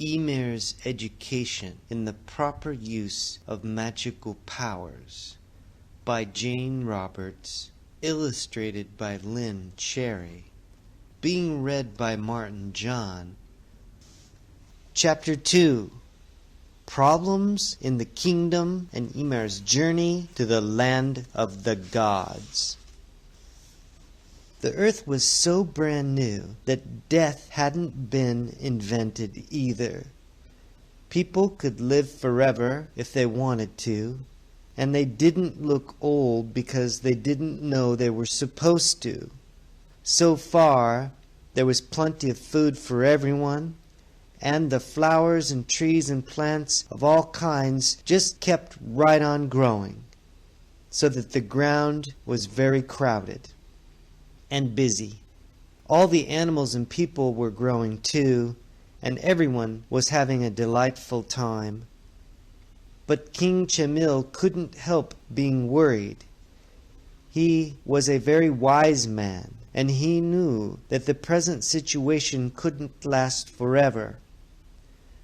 Emir's Education in the Proper Use of Magical Powers by Jane Roberts, illustrated by Lynn Cherry, being read by Martin John. Chapter 2. Problems in the Kingdom and Emir's Journey to the Land of the Gods. The earth was so brand new that death hadn't been invented either. People could live forever if they wanted to, and they didn't look old because they didn't know they were supposed to. So far, there was plenty of food for everyone, and the flowers and trees and plants of all kinds just kept right on growing, so that the ground was very crowded and busy. All the animals and people were growing too, and everyone was having a delightful time. But King Chamil couldn't help being worried. He was a very wise man, and he knew that the present situation couldn't last forever.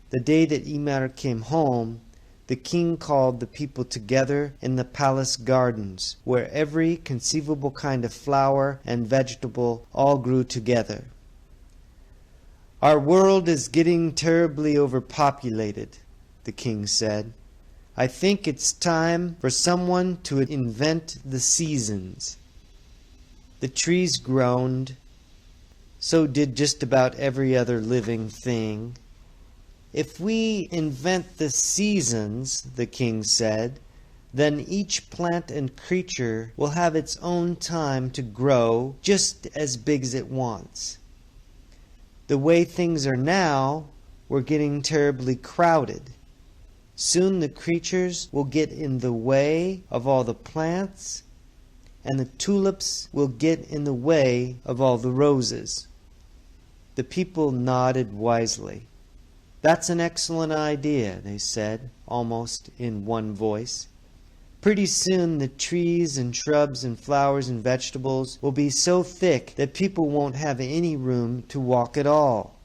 The day that Emir came home, the king called the people together in the palace gardens, where every conceivable kind of flower and vegetable all grew together. "Our world is getting terribly overpopulated," the king said. "I think it's time for someone to invent the seasons." The trees groaned. So did just about every other living thing. "If we invent the seasons," the king said, "then each plant and creature will have its own time to grow just as big as it wants. The way things are now, we're getting terribly crowded. Soon the creatures will get in the way of all the plants, and the tulips will get in the way of all the roses." The people nodded wisely. "That's an excellent idea," they said, almost in one voice. "Pretty soon the trees and shrubs and flowers and vegetables will be so thick that people won't have any room to walk at all."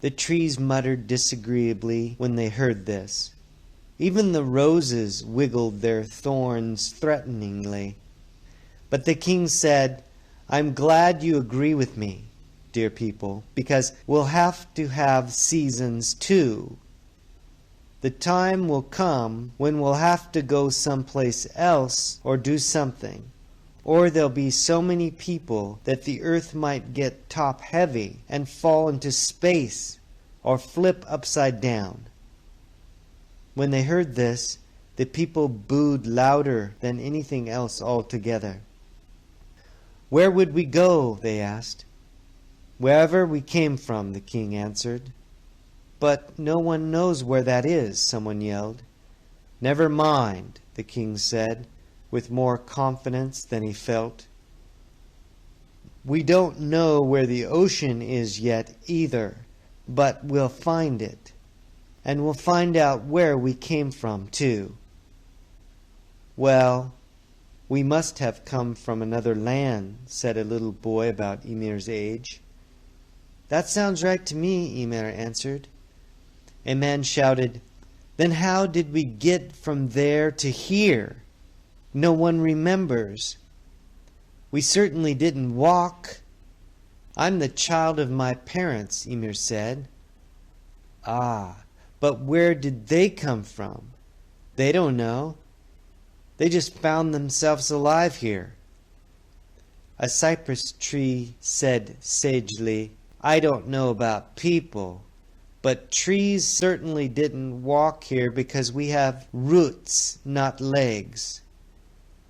The trees muttered disagreeably when they heard this. Even the roses wiggled their thorns threateningly. But the king said, "I'm glad you agree with me, dear people, because we'll have to have seasons too. The time will come when we'll have to go someplace else or do something, or there'll be so many people that the earth might get top-heavy and fall into space or flip upside down." When they heard this, the people booed louder than anything else altogether. "Where would we go?" they asked. "Wherever we came from," the king answered. "But no one knows where that is," someone yelled. "Never mind," the king said, with more confidence than he felt. "We don't know where the ocean is yet either, but we'll find it. And we'll find out where we came from too." "Well, we must have come from another land," said a little boy about Emir's age. "That sounds right to me," Emir answered. A man shouted, "Then how did we get from there to here? No one remembers." "We certainly didn't walk." "I'm the child of my parents," Emir said. "Ah, but where did they come from?" "They don't know. They just found themselves alive here." A cypress tree said sagely, "I don't know about people, but trees certainly didn't walk here because we have roots, not legs.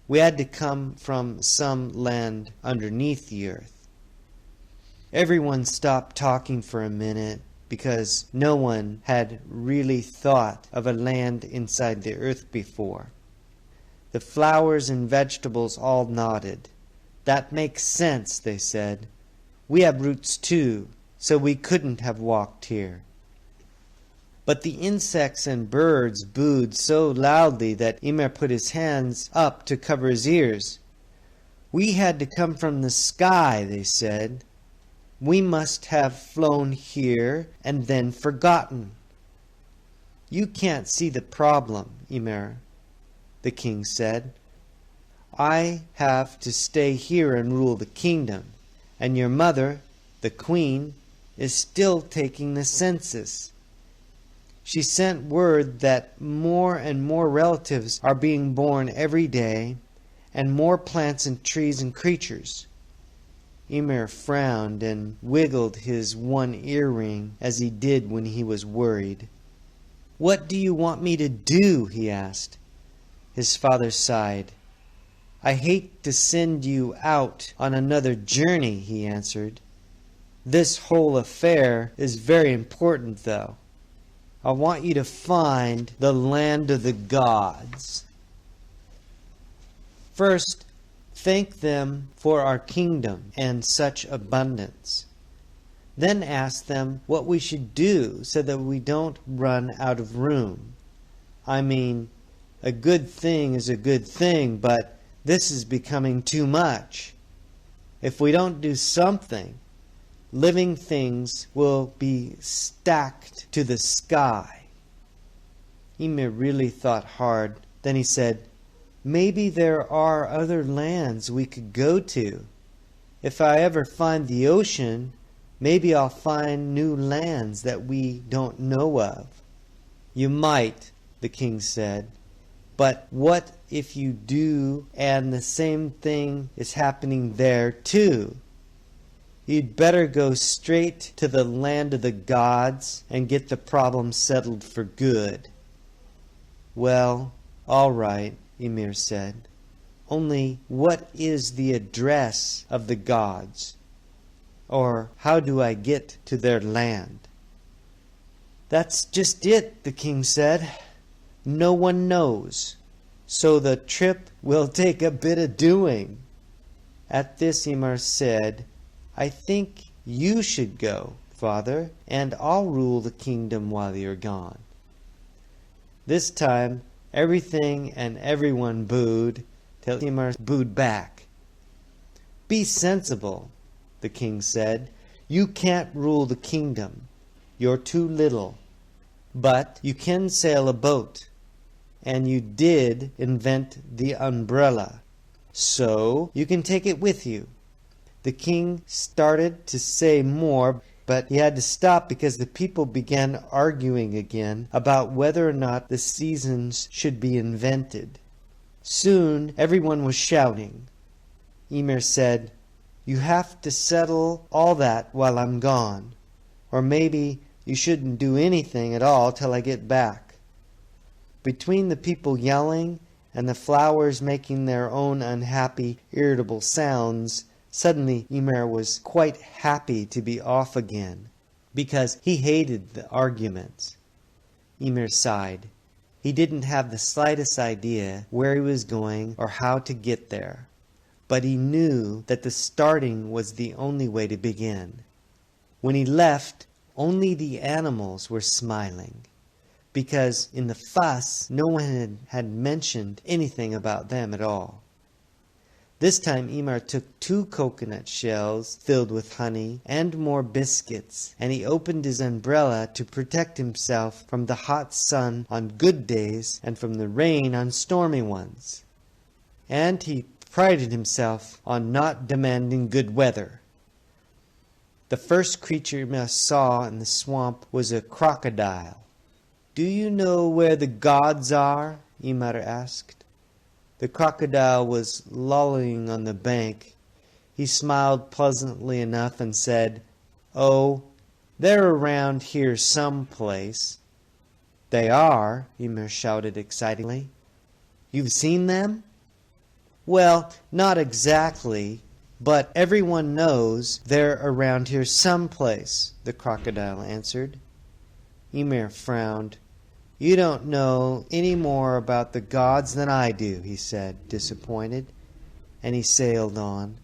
We had to come from some land underneath the earth." Everyone stopped talking for a minute because no one had really thought of a land inside the earth before. The flowers and vegetables all nodded. "That makes sense," they said. "We have roots too, so we couldn't have walked here." But the insects and birds booed so loudly that Emir put his hands up to cover his ears. "We had to come from the sky," they said. We must have flown here and then forgotten. You can't see the problem, Emir, the king said. I have to stay here and rule the kingdom, and your mother, the queen, is still taking the census. She sent word that more and more relatives are being born every day, and more plants and trees and creatures. Emir frowned and wiggled his one earring as he did when he was worried. "What do you want me to do?" he asked. His father sighed. "I hate to send you out on another journey," he answered. "This whole affair is very important, though. I want you to find the land of the gods. First, thank them for our kingdom and such abundance. Then ask them what we should do so that we don't run out of room. I mean, a good thing is a good thing, but this is becoming too much. If we don't do something, living things will be stacked to the sky." Emir really thought hard. Then he said, "Maybe there are other lands we could go to. If I ever find the ocean, maybe I'll find new lands that we don't know of." "You might," the king said, "but what if you do and the same thing is happening there too? You'd better go straight to the land of the gods and get the problem settled for good." "Well, all right," Emir said. "Only what is the address of the gods? Or how do I get to their land?" "That's just it," the king said. "No one knows. So the trip will take a bit of doing." At this Emir said, "I think you should go, father, and I'll rule the kingdom while you're gone." This time everything and everyone booed, till Emir booed back. "Be sensible," the king said. "You can't rule the kingdom. You're too little. But you can sail a boat, and you did invent the umbrella, so you can take it with you." The king started to say more, but he had to stop because the people began arguing again about whether or not the seasons should be invented. Soon everyone was shouting. Emir said, "You have to settle all that while I'm gone, or maybe you shouldn't do anything at all till I get back." Between the people yelling and the flowers making their own unhappy, irritable sounds, suddenly Emir was quite happy to be off again, because he hated the arguments. Emir sighed. He didn't have the slightest idea where he was going or how to get there, but he knew that the starting was the only way to begin. When he left, only the animals were smiling, because in the fuss no one had mentioned anything about them at all. This time Emir took 2 coconut shells filled with honey and more biscuits, and he opened his umbrella to protect himself from the hot sun on good days and from the rain on stormy ones. And he prided himself on not demanding good weather. The first creature Emir saw in the swamp was a crocodile. "Do you know where the gods are?" Emir asked. The crocodile was lolling on the bank. He smiled pleasantly enough and said, "Oh, they're around here someplace." "They are?" Emir shouted excitedly. "You've seen them?" "Well, not exactly, but everyone knows they're around here someplace," the crocodile answered. Emir frowned. "You don't know any more about the gods than I do," he said, disappointed, and he sailed on.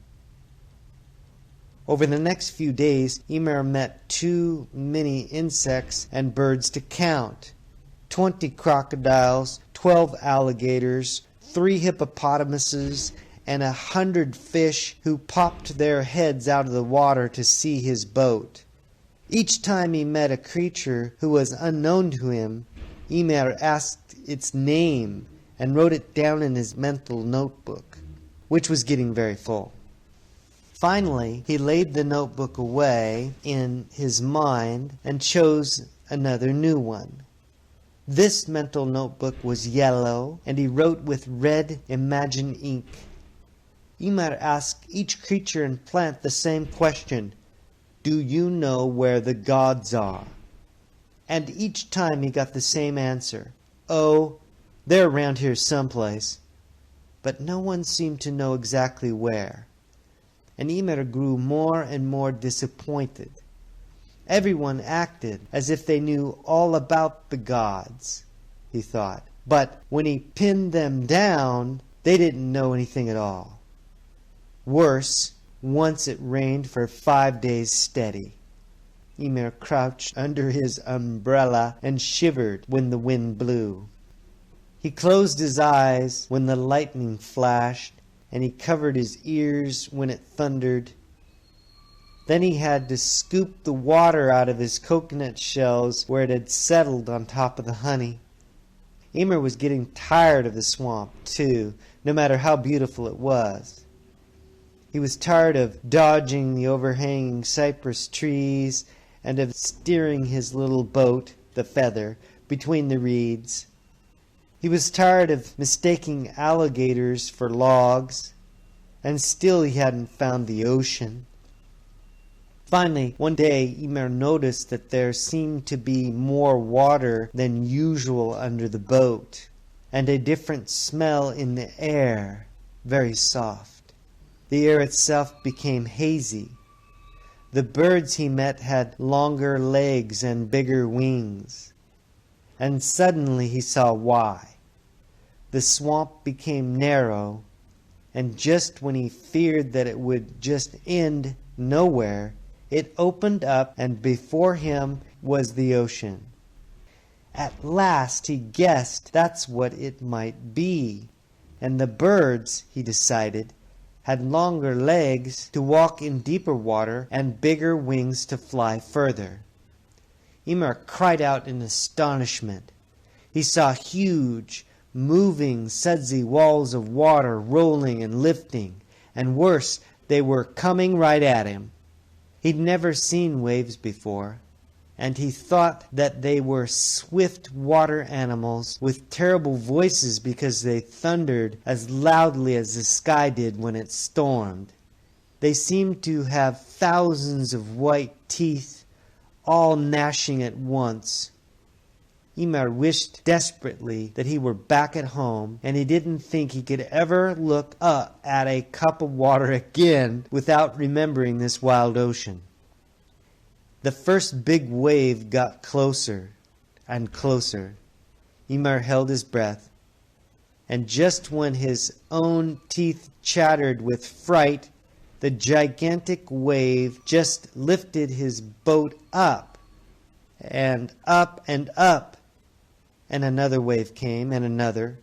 Over the next few days, Emir met too many insects and birds to count. 20 crocodiles, 12 alligators, 3 hippopotamuses, and 100 fish who popped their heads out of the water to see his boat. Each time he met a creature who was unknown to him, Emir asked its name and wrote it down in his mental notebook, which was getting very full. Finally, he laid the notebook away in his mind and chose another new one. This mental notebook was yellow, and he wrote with red Imagine ink. Emir asked each creature and plant the same question: "Do you know where the gods are?" And each time he got the same answer: "Oh, they're around here someplace." But no one seemed to know exactly where. And Emir grew more and more disappointed. Everyone acted as if they knew all about the gods, he thought. But when he pinned them down, they didn't know anything at all. Worse, once it rained for 5 days steady. Emir crouched under his umbrella and shivered when the wind blew. He closed his eyes when the lightning flashed, and he covered his ears when it thundered. Then he had to scoop the water out of his coconut shells where it had settled on top of the honey. Emir was getting tired of the swamp, too, no matter how beautiful it was. He was tired of dodging the overhanging cypress trees and of steering his little boat, the Feather, between the reeds. He was tired of mistaking alligators for logs, and still he hadn't found the ocean. Finally, one day, Emir noticed that there seemed to be more water than usual under the boat, and a different smell in the air, very soft. The air itself became hazy. The birds he met had longer legs and bigger wings. And suddenly he saw why. The swamp became narrow, and just when he feared that it would just end nowhere, it opened up, and before him was the ocean. At last he guessed that's what it might be, and the birds, he decided, had longer legs to walk in deeper water and bigger wings to fly further. Emir cried out in astonishment. He saw huge, moving, sudsy walls of water rolling and lifting, and worse, they were coming right at him. He'd never seen waves before, and he thought that they were swift water animals with terrible voices because they thundered as loudly as the sky did when it stormed. They seemed to have thousands of white teeth, all gnashing at once. Emir wished desperately that he were back at home, and he didn't think he could ever look up at a cup of water again without remembering this wild ocean. The first big wave got closer and closer. Emir held his breath, and just when his own teeth chattered with fright, the gigantic wave just lifted his boat up, and up, and up. And another wave came, and another.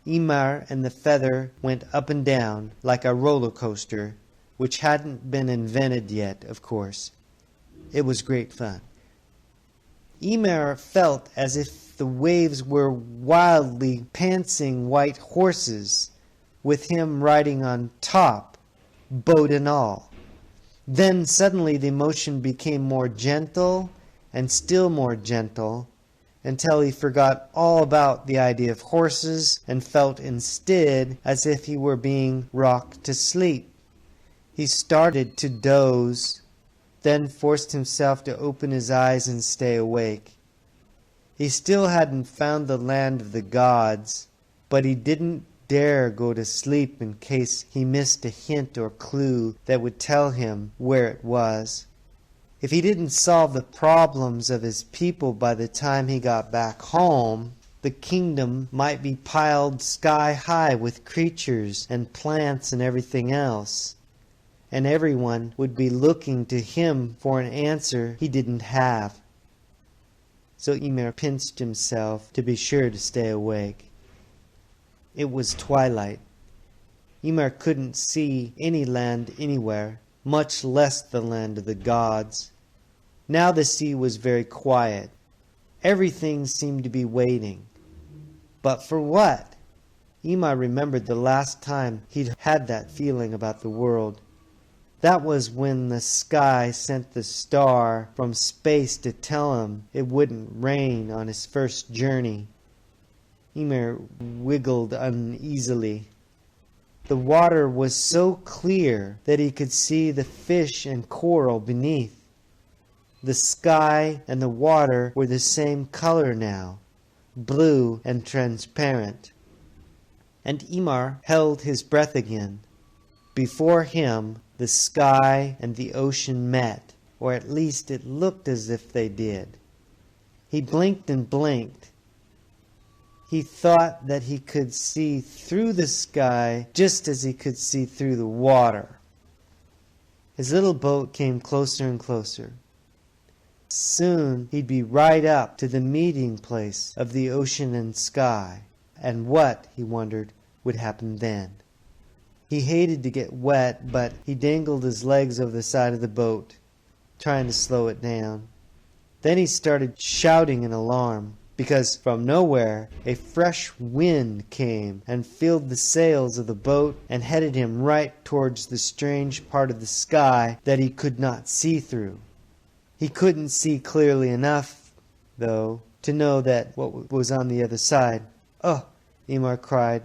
Emir and the Feather went up and down like a roller coaster, which hadn't been invented yet, of course. It was great fun. Emir felt as if the waves were wildly pantsing white horses, with him riding on top, boat and all. Then suddenly the motion became more gentle and still more gentle, until he forgot all about the idea of horses and felt instead as if he were being rocked to sleep. He started to doze, then forced himself to open his eyes and stay awake. He still hadn't found the land of the gods, but he didn't dare go to sleep in case he missed a hint or clue that would tell him where it was. If he didn't solve the problems of his people by the time he got back home, the kingdom might be piled sky high with creatures and plants and everything else, and everyone would be looking to him for an answer he didn't have. So Emir pinched himself to be sure to stay awake. It was twilight. Emir couldn't see any land anywhere, much less the land of the gods. Now the sea was very quiet. Everything seemed to be waiting. But for what? Emir remembered the last time he'd had that feeling about the world. That was when the sky sent the star from space to tell him it wouldn't rain on his first journey. Emir wiggled uneasily. The water was so clear that he could see the fish and coral beneath. The sky and the water were the same color now, blue and transparent. And Emir held his breath again. Before him, the sky and the ocean met, or at least it looked as if they did. He blinked and blinked. He thought that he could see through the sky just as he could see through the water. His little boat came closer and closer. Soon he'd be right up to the meeting place of the ocean and sky. And what, he wondered, would happen then? He hated to get wet, but he dangled his legs over the side of the boat, trying to slow it down. Then he started shouting in alarm, because from nowhere a fresh wind came and filled the sails of the boat and headed him right towards the strange part of the sky that he could not see through. He couldn't see clearly enough, though, to know that what was on the other side. "Oh!" Emir cried.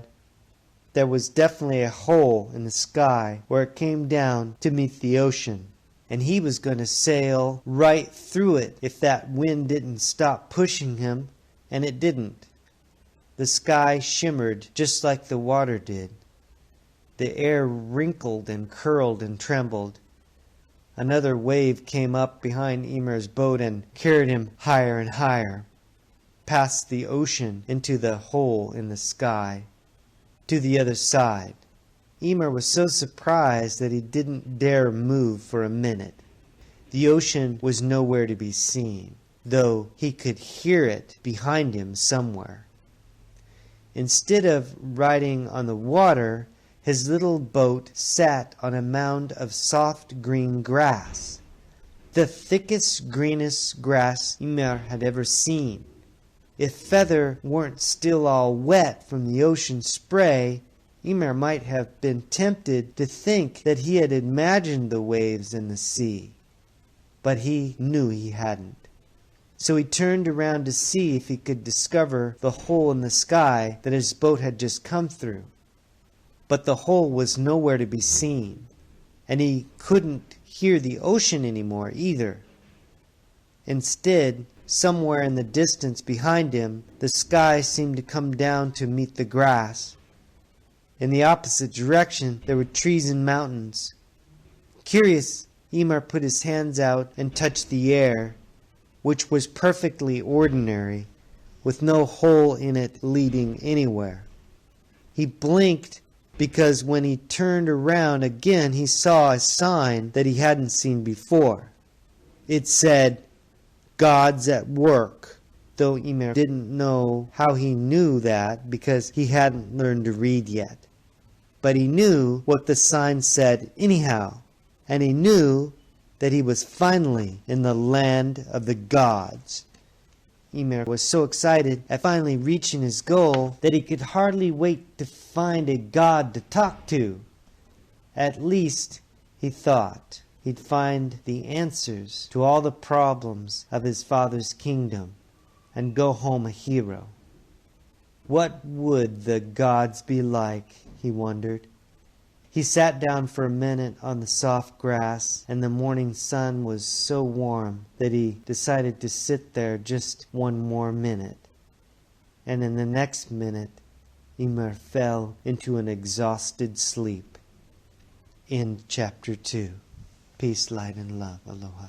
There was definitely a hole in the sky where it came down to meet the ocean, and he was going to sail right through it if that wind didn't stop pushing him, and it didn't. The sky shimmered just like the water did. The air wrinkled and curled and trembled. Another wave came up behind Emir's boat and carried him higher and higher, past the ocean into the hole in the sky, to the other side. Emir was so surprised that he didn't dare move for a minute. The ocean was nowhere to be seen, though he could hear it behind him somewhere. Instead of riding on the water, his little boat sat on a mound of soft green grass, the thickest, greenest grass Emir had ever seen. If Feather weren't still all wet from the ocean spray, Emir might have been tempted to think that he had imagined the waves in the sea. But he knew he hadn't. So he turned around to see if he could discover the hole in the sky that his boat had just come through. But the hole was nowhere to be seen, and he couldn't hear the ocean anymore either. Instead, somewhere in the distance behind him, the sky seemed to come down to meet the grass. In the opposite direction, there were trees and mountains. Curious, Emir put his hands out and touched the air, which was perfectly ordinary, with no hole in it leading anywhere. He blinked because when he turned around again, he saw a sign that he hadn't seen before. It said, "God's at work," though Emir didn't know how he knew that because he hadn't learned to read yet. But he knew what the sign said anyhow, and he knew that he was finally in the land of the gods. Emir was so excited at finally reaching his goal that he could hardly wait to find a god to talk to. At least, he thought, he'd find the answers to all the problems of his father's kingdom and go home a hero. What would the gods be like, he wondered. He sat down for a minute on the soft grass, and the morning sun was so warm that he decided to sit there just one more minute. And in the next minute, Emir fell into an exhausted sleep. End chapter 2. Peace, light, and love. Aloha.